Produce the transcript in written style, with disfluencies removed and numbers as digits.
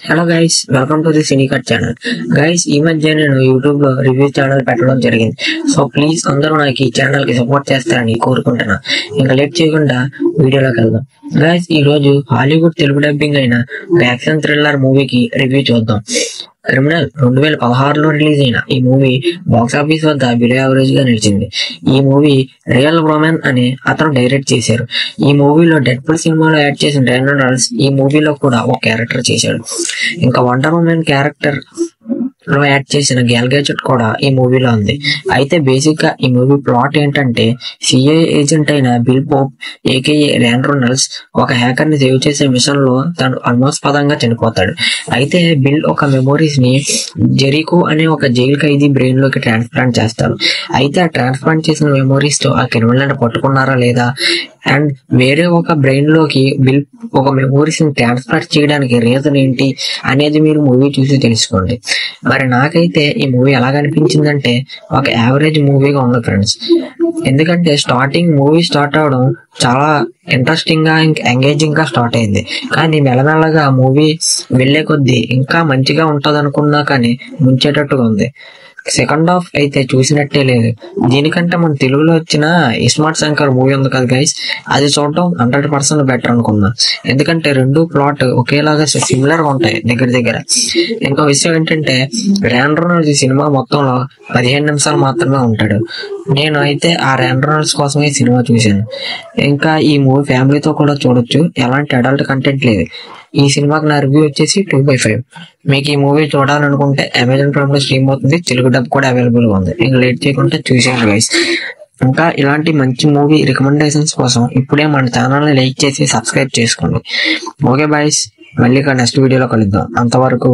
Hello guys, welcome to the Cinecut channel. Guys, ఈ మధ్య నేను యూట్యూబ్ లో రివ్యూ ఛానల్ పెట్టడం జరిగింది. సో ప్లీజ్ అందరూ నాకు ఈ ఛానల్ కి సపోర్ట్ చేస్తారని కోరుకుంటున్నా. ఇంకా లేట్ చేయకుండా వీడియోలోకి వెళ్దాం. గైస్, ఈ రోజు హాలీవుడ్ తెలుగు డబ్బింగ్ అయిన ఒక యాక్షన్ థ్రిల్లర్ మూవీకి రివ్యూ చూద్దాం. క్రిమినల్ 2016లో రిలీజ్ అయిన ఈ మూవీ బాక్సాఫీస్ వద్ద బిలో యావరేజ్ గా నిలిచింది. ఈ మూవీ రియల్ రోమన్ అని అతను డైరెక్ట్ చేశారు. ఈ మూవీలో డెడ్పుల్ సినిమాలో యాడ్ చేసిన రైన్ రెనాల్డ్స్ ఈ మూవీలో కూడా ఒక క్యారెక్టర్ చేశాడు. ఇంకా వండర్ ఉమెన్ క్యారెక్టర్ లో యాడ్ చేసిన గ్యాల్ గ్యాడ్జెట్ కూడా ఈ మూవీలో ఉంది. అయితే బేసిక్ గా ఈ మూవీ ప్లాట్ ఏంటంటే, సిఐఏ ఏజెంట్ అయిన bill Pope AKA rain Reynolds ఒక హ్యాకర్ ని సేవ్ చేసే మిషన్ లో తను అనుమానాస్పదంగా చనిపోతాడు. అయితే బిల్ ఒక మెమోరీస్ ని జెరికో అనే ఒక జైలు ఖైదీ బ్రెయిన్ లోకి ట్రాన్స్ప్లాంట్ చేస్తారు. అయితే ఆ ట్రాన్స్ప్లాంట్ చేసిన మెమోరీస్ తో ఆ క్రిమినల్ ని పట్టుకున్నారా లేదా, అండ్ వేరే ఒక బ్రెయిన్ లోకి బిల్ ఒక మెమోరీస్ ని ట్రాన్స్ఫర్ చేయడానికి రీజన్ ఏంటి అనేది మీరు మూవీ చూసి తెలుసుకోండి. మరి నాకైతే ఈ మూవీ ఎలాగనిపించిందంటే ఒక యావరేజ్ మూవీగా ఉంది ఫ్రెండ్స్. ఎందుకంటే మూవీ స్టార్ట్ అవడం చాలా ఇంట్రెస్టింగ్ గా ఎంగేజింగ్ గా స్టార్ట్ అయింది. కానీ మెల్లమెల్లగా మూవీ వెళ్లే కొద్దీ ఇంకా మంచిగా ఉంటది అనుకున్నా కానీ ముంచేటట్టుగా ఉంది. సెకండ్ హాఫ్ అయితే చూసినట్టే లేదు. దీనికంటే మన తెలుగులో వచ్చిన ఇస్మార్ట్ శంకర్ మూవీ ఉంది కదా గైస్, అది చూడటం 100% బెటర్ అనుకున్నా. ఎందుకంటే రెండు ప్లాట్ ఒకేలాగా సిమిలర్ గా ఉంటాయి దగ్గర. ఇంకో విషయం ఏంటంటే, రైన్ రెనాల్డ్స్ ఈ సినిమా మొత్తంలో 15 నిమిషాలు మాత్రమే ఉంటాడు. నేను అయితే ఆ రైన్ రెనాల్డ్స్ కోసమే ఈ సినిమా చూశాను. ఇంకా ఈ మూవీ ఫ్యామిలీతో కూడా చూడొచ్చు, ఎలాంటి అడల్ట్ కంటెంట్ లేదు. ఈ సినిమాకి నా రివ్యూ వచ్చేసి 2/5. మీకు ఈ మూవీ చూడాలనుకుంటే అమెజాన్ ప్రైమ్ లో స్ట్రీమ్ అవుతుంది, తెలుగు డబ్ కూడా అవైలబుల్ గా ఉంది. ఇంకా లేట్ చేయకుండా చూసేయండి గైస్. ఇంకా ఇలాంటి మంచి మూవీ రికమెండేషన్స్ కోసం ఇప్పుడే మన ఛానల్ ని లైక్ చేసి సబ్స్క్రైబ్ చేసుకోండి. ఓకే బాయ్స్, మళ్ళీ నెక్స్ట్ వీడియోలో కలుద్దాం. అంతవరకు